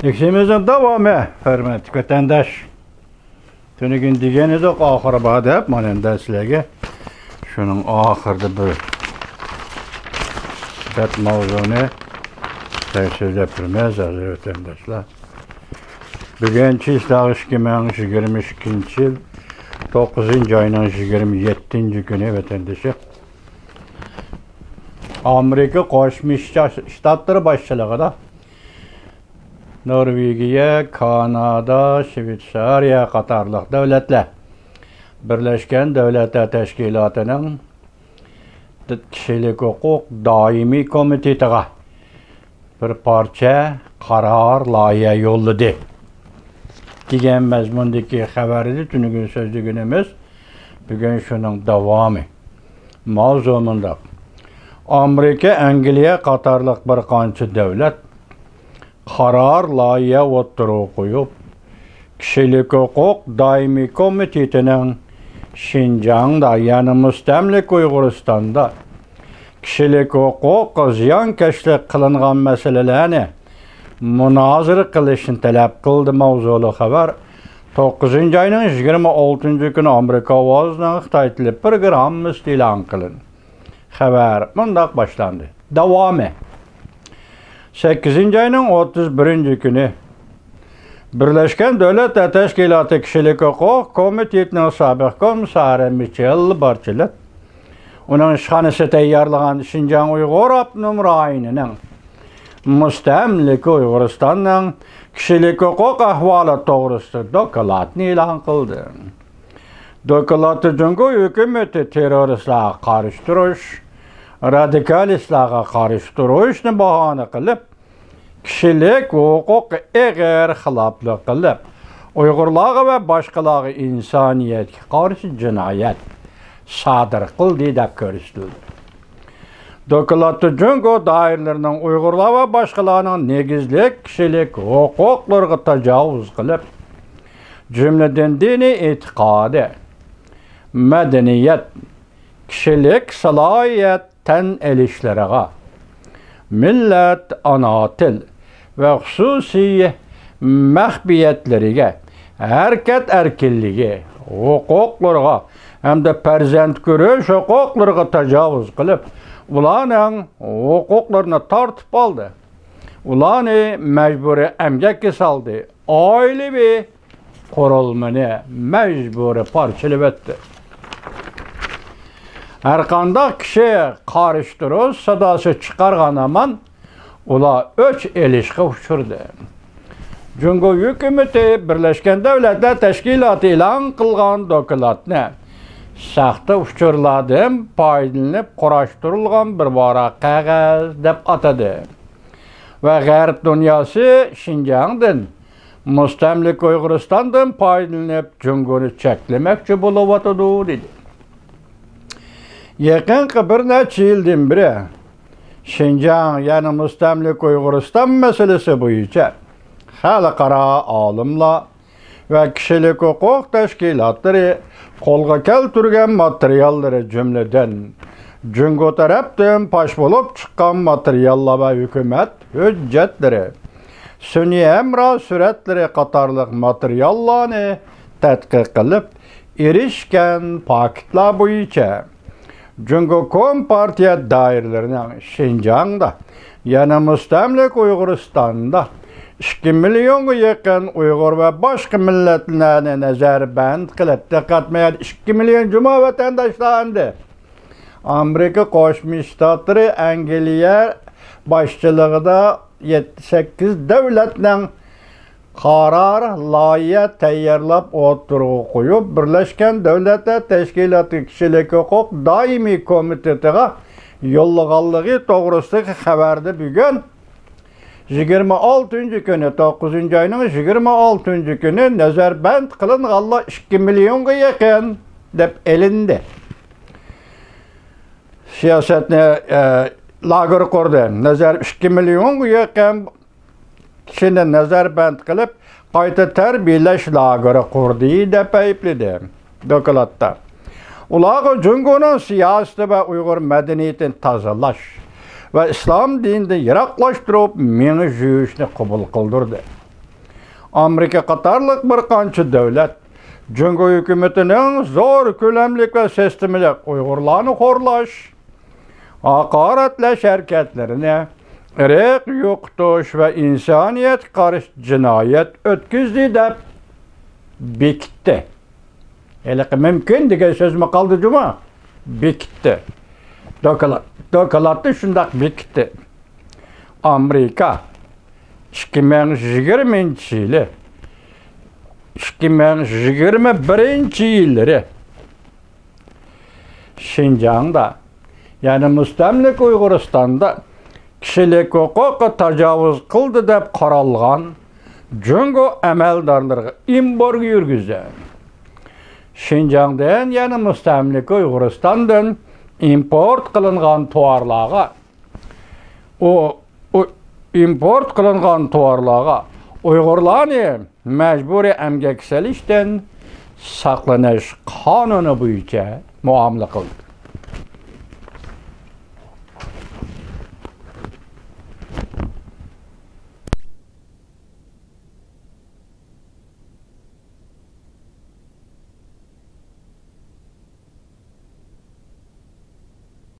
Eksimizin devamı, hürmetli vatandaş. Tünügün degeni de ahırı bağdı hep manenda sizlerge. Şunun ahırda bir bet mavzunu söz yapırmaz aziz vatandaşlar. Bugün çiğ 2022 yıl 9. ayının 27. günü vatandaşı. Amerika Koşmuş Ştatları başçılığında Norvegiya, Kanada, Şveysariya qatarlıq dövlətlər Birləşmiş Dövlətlər Təşkilatının Kişilik Hüquq Daimi Komitetiga bir parça qarar layihə yolladı. Degan məzmundakı xəbəri tünügün sözlüğünümüz bugün şunun davamı. Mavzumunda Amerika, Angliya qatarlıq bir qancha dövlət qarar layihə o'ttiruv qo'yib, Kishilik Hüquq Daimi Komitetining Şinjan'da, yani Mustamlik Uyg'uristonda kishilik huquq ziyonkashlik qilingan masalalarni munozara qilishni talab qildi. Mavzuli xabar 9 ayning 26 kuni Amerika ovozining Xitoy tili programmasi e'lon qilindi. Xabar bundoq boshlandi. Davomi 8 ayning 31 kuni Birleşken Devletler Teşkilatı Kişilik Hüquq Komitetining sobiq komissari Michel Bachelet uning ishxonasi tayyorlagan Şinjan Uyg'ur Abnum rayonining Mustamlik Uyg'uristonning kishilik huquq ahvoli to'g'risida dokladni e'lon qildi. Dokladda Jungo hukumati terroristlarga qarshi turish, radikalistlarga qarshi turishni bahona qilib, kishilik huquq eg'ir xiloflik qilib, Uyg'urlarga va boshqalarga insoniyatga qarshi jinoyat sodir qildi deb ko'rsatildi. Dokladda Jungo doiralarining Uyg'urlar va boshqalarning negizlik kishilik huquqlariga tajovuz qilib, jumladan diniy e'tiqodi, madaniyat, kishilik salohiyat tan elishlariga, millat ana til ve xususiy mahbiyetleriga, hareket erkinligi, huquqlarga hamda farzand ko'rish huquqlariga tajovuz qilib, ularning huquqlarini tortib oldi. Ularni majburiy emgakka soldi. Oilaviy qurilmani majburiy parchalab o'tdi. Her qanday kishi qarshi turish sadosi chiqargan aman ular o'ch elishga uchirdi. Jungo hukumati Birleşken Devletler Teşkilatı e'lon qilgan dokladni saxta uchurlardan foydalanib qurashtirilgan bir varaq qog'oz deb atadi va G'arb dunyosi Şinjandan, Mustamlik Uyg'uristondan foydalanib Jungoni cheklamoqchi bo'layotdi dedi. Yaqinqi bir necha yildan beri Şinjan, yani Mustamlik Uyg'uriston masalasi bo'yicha xalqaro olimlar va kishilik huquq tashkilotlari qo'lga keltirgan materiallari, jumladan Jungo tarafdan fosh bo'lib chiqqan materiallar va hukumat hujjatlari, sun'iy amro suratlari qatorliq materiallarni tadqiq qilib, erishgan faktlar bo'yicha Jungo Kompartiya doiralarining Şinjan'da, yani Mustamlik Uyg'uristonda 2 milyonga yaqin Uyg'ur va boshqa millatlarni nazarband qilib, diqqatmaydi 2 milyon juma vatandoshlarni Amerika Qo'shma Shtatlari, Angliya boshchiligida 7-8 davlatning qarar layihə tayyorlab o'tirib qo'yib, Birleşken Devletler Teşkilatı Kishilik Hüquq Daimi Komitetiga yollaganligi to'g'risidagi xabarda bugun 26 kuni 9 ayning 26 kuni nazarband qilinganlar 2 milyonga yaqin deb elindi. Siyosatni lager qurdi. Nazar 2 milyonga yaqin kishini nazarband qilib, qayta tarbiyalash lageri qurdi deb aybladi dokladda. Ularga Jungoning siyosati va Uyg'ur madaniyatini tozalash ve İslam dininde yiroqlashtirib meni juyishni qabul qildirdi. Amerika qatarlıq bir qancha davlat Cungo hükümetining zo'r ko'lamlik va sistemalik Uyg'urlarni xo'rlash, haqoratlash harakatlarini irq yo'qotish va insoniyatga qarshi jinoyat o'tkazdi deb bekitdi. Haliqi mumkin degan so'zmi qoldi juma? Bekitdi. Dokalatni shundaq bekitdi. Amerika 2020-yili 2021-yillari Şinjan'da, yani mustamlik Uyg'uristonda kishilik huquqqa tajovuz qildi deb qaralgan Cungo amaldorlariga embargo yurgizdi. Şinjan'dan, yani mustamlik Uyg'uristondan import qilingan tovarlarga import qilingan tovarlarga Uyg'urlarni majburiy emgak solishdan saqlanish qonuni bo'yicha muomala qildi.